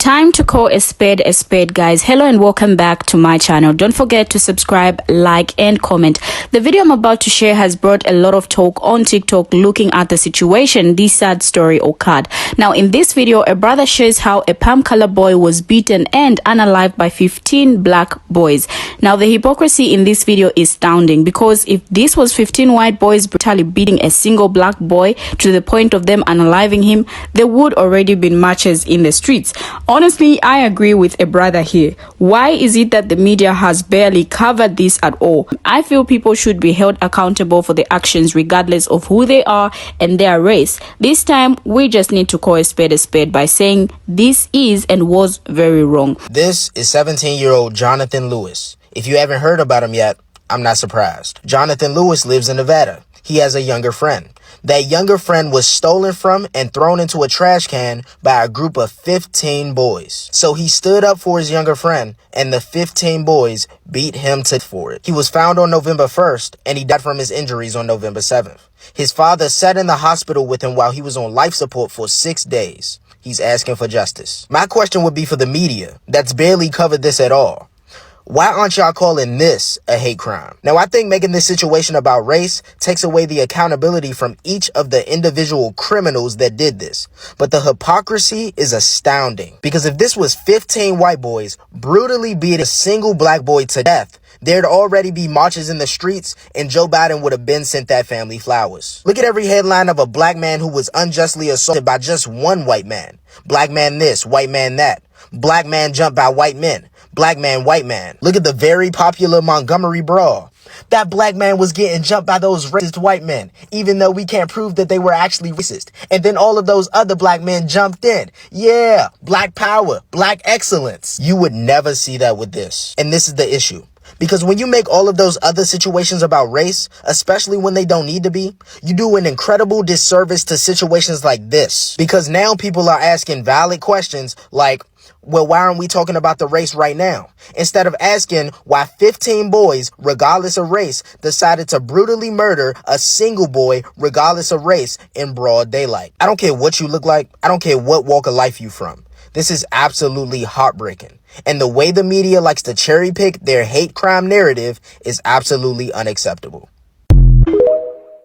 Time to call a spade, guys. Hello and welcome back to my channel. Don't forget to subscribe, like and comment. The video I'm about to share has brought a lot of talk on TikTok looking at the situation this sad story occurred. Now in this video, a brother shares how a palm color boy was beaten and unalived by 15 black boys. Now the hypocrisy in this video is astounding, because if this was 15 white boys brutally beating a single black boy to the point of them unaliving him, there would already been marches in the streets. Honestly, I agree with a brother here. Why is it that the media has barely covered this at all? I feel people should be held accountable for the actions regardless of who they are and their race. This time, we just need to call a spade by saying this is and was very wrong. This is 17-year-old Jonathan Lewis. If you haven't heard about him yet, I'm not surprised. Jonathan Lewis lives in Nevada. He has a younger friend. That younger friend was stolen from and thrown into a trash can by a group of 15 boys. So he stood up for his younger friend, and the 15 boys beat him to for it. He was found on November 1st, and he died from his injuries on November 7th. His father sat in the hospital with him while he was on life support for 6 days. He's asking for justice. My question would be for the media that's barely covered this at all. Why aren't y'all calling this a hate crime? Now, I think making this situation about race takes away the accountability from each of the individual criminals that did this. But the hypocrisy is astounding, because if this was 15 white boys brutally beat a single black boy to death, there'd already be marches in the streets and Joe Biden would have been sent that family flowers. Look at every headline of a black man who was unjustly assaulted by just one white man. Black man this, white man that. Black man jumped by white men. Black man, white man. Look at the very popular Montgomery brawl. That black man was getting jumped by those racist white men, even though we can't prove that they were actually racist. And then all of those other black men jumped in. Yeah, black power, black excellence. You would never see that with this. And this is the issue. Because when you make all of those other situations about race, especially when they don't need to be, you do an incredible disservice to situations like this. Because now people are asking valid questions like, well, why aren't we talking about the race right now? Instead of asking why 15 boys, regardless of race, decided to brutally murder a single boy, regardless of race, in broad daylight. I don't care what you look like. I don't care what walk of life you from. This is absolutely heartbreaking. And the way the media likes to cherry pick their hate crime narrative is absolutely unacceptable.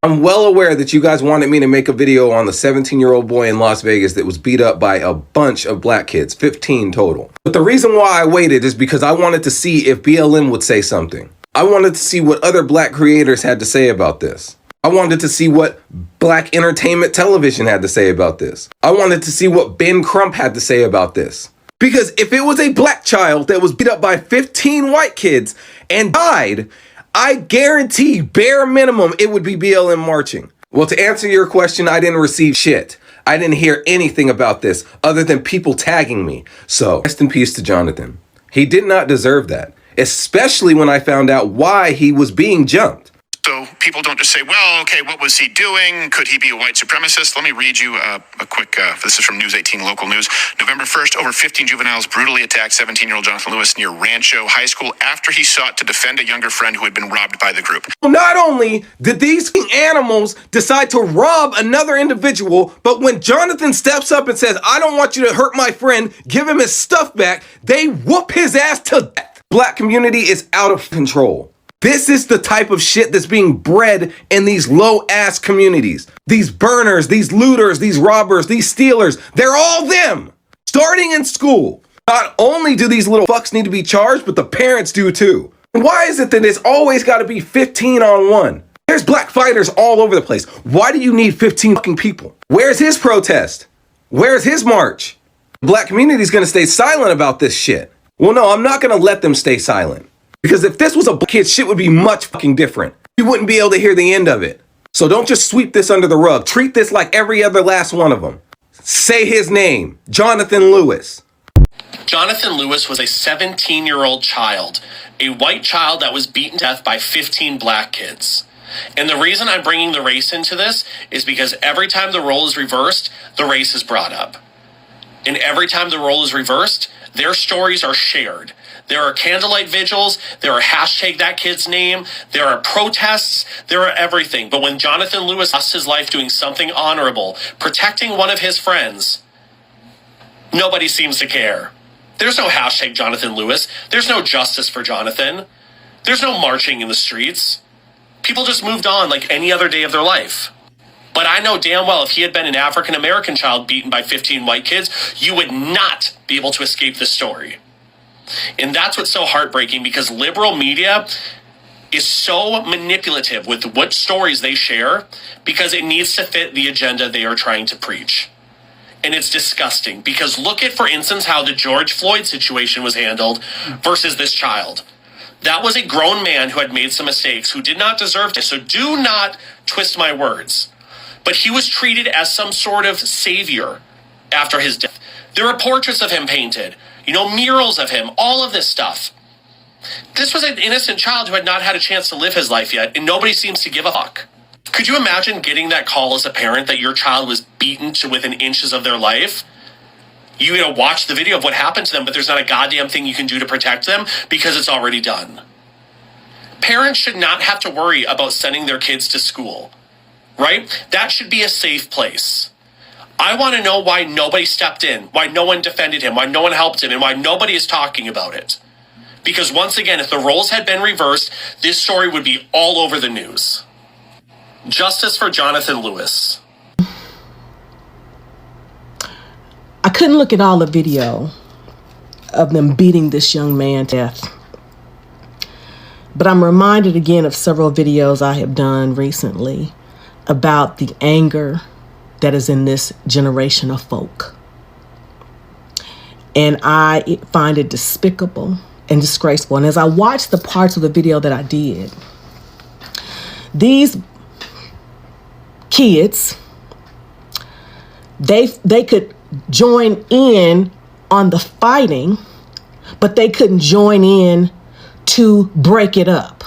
I'm well aware that you guys wanted me to make a video on the 17-year-old boy in Las Vegas that was beat up by a bunch of black kids, 15 total. But the reason why I waited is because I wanted to see if BLM would say something. I wanted to see what other black creators had to say about this. I wanted to see what black entertainment television had to say about this. I wanted to see what Ben Crump had to say about this. Because if it was a black child that was beat up by 15 white kids and died, I guarantee, bare minimum, it would be BLM marching. Well, to answer your question, I didn't receive shit. I didn't hear anything about this other than people tagging me. So, rest in peace to Jonathan. He did not deserve that, especially when I found out why he was being jumped. So people don't just say, well, okay, what was he doing? Could he be a white supremacist? Let me read you a quick, this is from News 18 local news. November 1st, over 15 juveniles brutally attacked 17-year-old Jonathan Lewis near Rancho High School after he sought to defend a younger friend who had been robbed by the group. Not only did these animals decide to rob another individual, but when Jonathan steps up and says, I don't want you to hurt my friend, give him his stuff back, they whoop his ass to death. Black community is out of control. This is the type of shit that's being bred in these low-ass communities. These burners, these looters, these robbers, these stealers, they're all them. Starting in school. Not only do these little fucks need to be charged, but the parents do too. Why is it that it's always got to be 15 on 1? There's black fighters all over the place. Why do you need 15 fucking people? Where's his protest? Where's his march? The black community's gonna stay silent about this shit. Well, no, I'm not gonna let them stay silent. Because if this was a kid, shit would be much fucking different. You wouldn't be able to hear the end of it. So don't just sweep this under the rug. Treat this like every other last one of them. Say his name, Jonathan Lewis. Jonathan Lewis was a 17-year-old child, a white child that was beaten to death by 15 black kids. And the reason I'm bringing the race into this is because every time the role is reversed, the race is brought up. And every time the role is reversed, their stories are shared. There are candlelight vigils, there are hashtag that kid's name, there are protests, there are everything. But when Jonathan Lewis lost his life doing something honorable, protecting one of his friends, Nobody seems to care. There's no hashtag Jonathan Lewis. There's no justice for Jonathan. There's no marching in the streets. People just moved on like any other day of their life. But I know damn well if he had been an African-American child beaten by 15 white kids, you would not be able to escape this story. And that's what's so heartbreaking, because liberal media is so manipulative with what stories they share because it needs to fit the agenda they are trying to preach. And it's disgusting, because look at, for instance, how the George Floyd situation was handled versus this child. That was a grown man who had made some mistakes, who did not deserve to. So do not twist my words. But he was treated as some sort of savior after his death. There were portraits of him painted, murals of him, all of this stuff. This was an innocent child who had not had a chance to live his life yet, and nobody seems to give a fuck. Could you imagine getting that call as a parent that your child was beaten to within inches of their life? You watch the video of what happened to them, but there's not a goddamn thing you can do to protect them because it's already done. Parents should not have to worry about sending their kids to school, right? That should be a safe place. I want to know why nobody stepped in, why no one defended him, why no one helped him, and why nobody is talking about it. Because once again, if the roles had been reversed, this story would be all over the news. Justice for Jonathan Lewis. I couldn't look at all the video of them beating this young man to death. But I'm reminded again of several videos I have done recently about the anger that is in this generation of folk. And I find it despicable and disgraceful. And as I watched the parts of the video that I did, these kids, they could join in on the fighting, but they couldn't join in to break it up.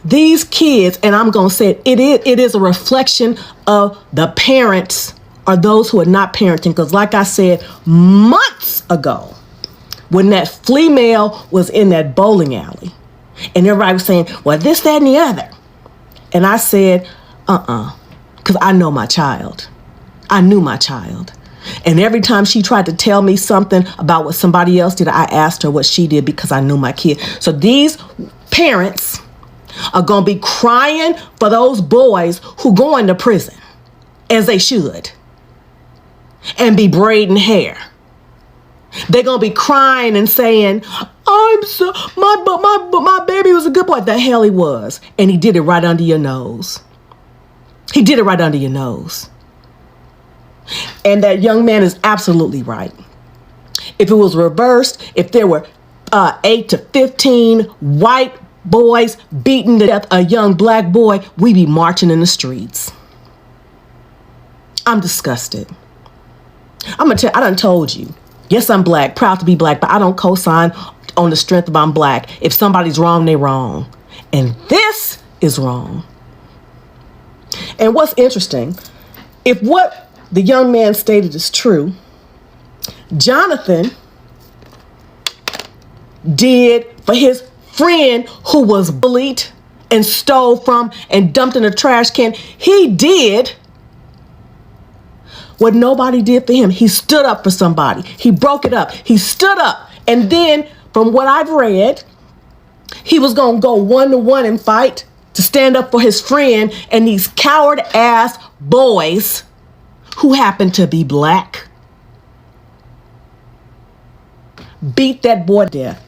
These kids, and I'm going to say it is a reflection of the parents or those who are not parenting. Because like I said months ago, when that female was in that bowling alley and everybody was saying, well, this, that, and the other. And I said, because I know my child. I knew my child. And every time she tried to tell me something about what somebody else did, I asked her what she did because I knew my kid. So these parents are going to be crying for those boys who go into prison, as they should, and be braiding hair. They're going to be crying and saying, my baby was a good boy. The hell he was. And he did it right under your nose. He did it right under your nose. And that young man is absolutely right. If it was reversed, if there were 8 to 15 white boys beating to death a young black boy, we'd be marching in the streets. I'm disgusted. I'm going to tell you, I done told you. Yes, I'm black, proud to be black, but I don't co-sign on the strength of I'm black. If somebody's wrong, they're wrong. And this is wrong. And what's interesting, if what the young man stated is true, Jonathan did for his friend who was bullied and stole from and dumped in a trash can, he did what nobody did for him. He stood up for somebody. He broke it up. He stood up. And then, from what I've read, he was going to go 1-to-1 and fight to stand up for his friend, and these coward-ass boys who happen to be black beat that boy to death.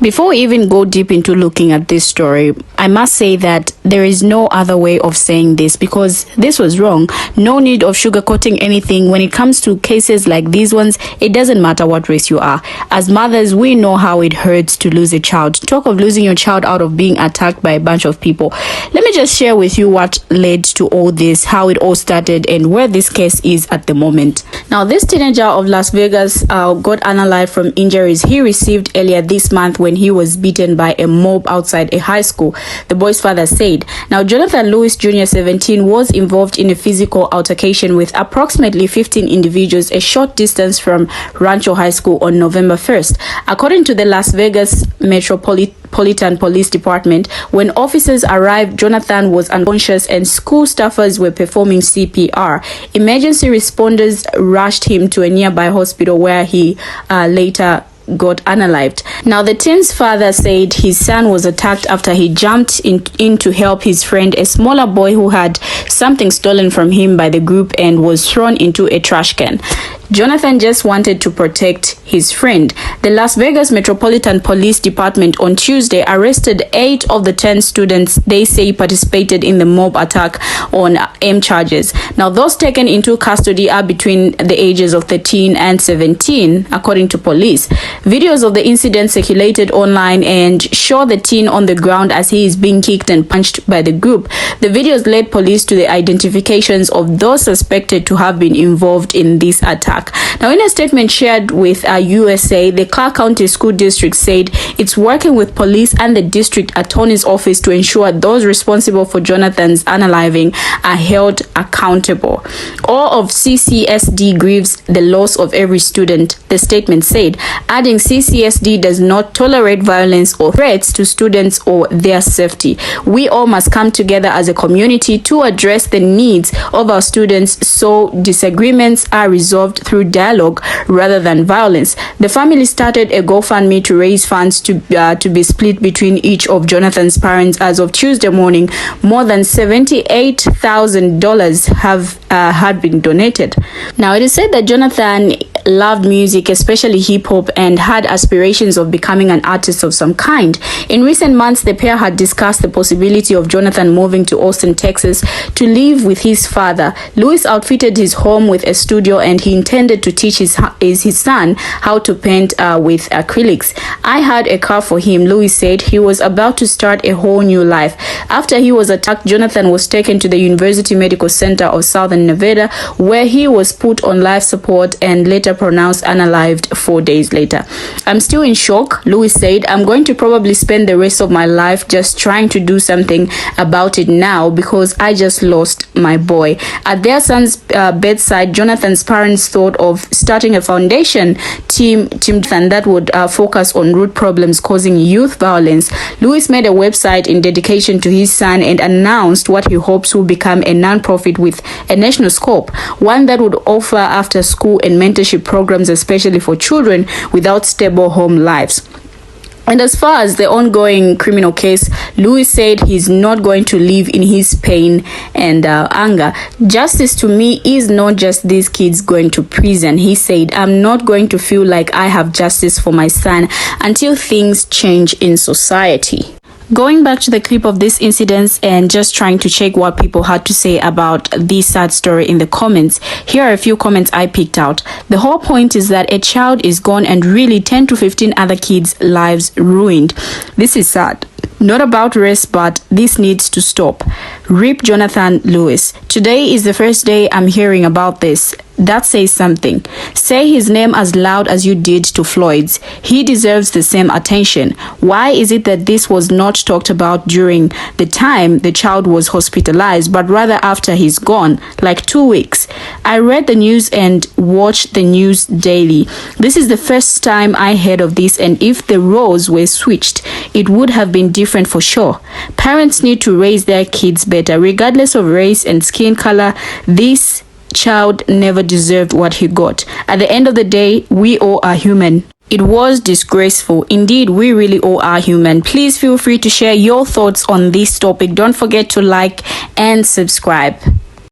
Before we even go deep into looking at this story, I must say that there is no other way of saying this, because this was wrong. No need of sugarcoating anything. When it comes to cases like these ones, it doesn't matter what race you are. As mothers, we know how it hurts to lose a child. Talk of losing your child out of being attacked by a bunch of people. Let me just share with you what led to all this, how it all started, and where this case is at the moment. Now, this teenager of Las Vegas got unalived from injuries he received earlier this month when he was beaten by a mob outside a high school, the boy's father said. Now, Jonathan Lewis Jr., 17, was involved in a physical altercation with approximately 15 individuals a short distance from Rancho High School on November 1st. According to the Las Vegas Metropolitan Police Department, when officers arrived, Jonathan was unconscious and school staffers were performing CPR. Emergency responders rushed him to a nearby hospital where he later got unalived. Now, the teen's father said his son was attacked after he jumped in to help his friend, a smaller boy who had something stolen from him by the group and was thrown into a trash can. Jonathan just wanted to protect his friend. The Las Vegas Metropolitan Police Department on Tuesday arrested 8 of the 10 students they say participated in the mob attack on M charges. Now, those taken into custody are between the ages of 13 and 17, according to police. Videos of the incident circulated online and show the teen on the ground as he is being kicked and punched by the group. The videos led police to the identifications of those suspected to have been involved in this attack. Now, in a statement shared with USA, the Clark County School District said it's working with police and the district attorney's office to ensure those responsible for Jonathan's unaliving are held accountable. All of CCSD grieves the loss of every student, the statement said, adding CCSD does not tolerate violence or threats to students or their safety. We all must come together as a community to address the needs of our students so disagreements are resolved through dialogue rather than violence. The family started a GoFundMe to raise funds to be split between each of Jonathan's parents. As of Tuesday morning, more than $78,000 had been donated. Now, it is said that Jonathan loved music, especially hip-hop, and had aspirations of becoming an artist of some kind. In recent months, the pair had discussed the possibility of Jonathan moving to Austin, Texas to live with his father. Lewis outfitted his home with a studio and he intended to teach his son how to paint with acrylics. I had a car for him, Lewis said. He was about to start a whole new life. After he was attacked, Jonathan was taken to the University Medical Center of Southern Nevada, where he was put on life support and later pronounced unalived 4 days later. I'm still in shock, Lewis said. I'm going to probably spend the rest of my life just trying to do something about it now because I just lost my boy. At their son's bedside, Jonathan's parents thought of starting a foundation team that would focus on root problems causing youth violence. Lewis made a website in dedication to his son and announced what he hopes will become a non-profit with a national scope, one that would offer after school and mentorship programs, especially for children without stable home lives. And as far as the ongoing criminal case, Lewis said he's not going to live in his pain and anger. Justice to me is not just these kids going to prison. He said, I'm not going to feel like I have justice for my son until things change in society. Going back to the clip of this incident and just trying to check what people had to say about this sad story in the comments, here are a few comments I picked out. The whole point is that a child is gone and really 10 to 15 other kids' lives ruined. This is sad. Not about race, but this needs to stop. Rip Jonathan Lewis. Today is the first day I'm hearing about this. That says something. Say his name as loud as you did to Floyd's. He deserves the same attention. Why is it that this was not talked about during the time the child was hospitalized, but rather after he's gone, like 2 weeks? I read the news and watched the news daily. This is the first time I heard of this, and if the roles were switched, it would have been different for sure. Parents need to raise their kids better, regardless of race and skin color. This child never deserved what he got. At the end of the day, we all are human. It was disgraceful. Indeed, we really all are human. Please feel free to share your thoughts on this topic. Don't forget to like and subscribe.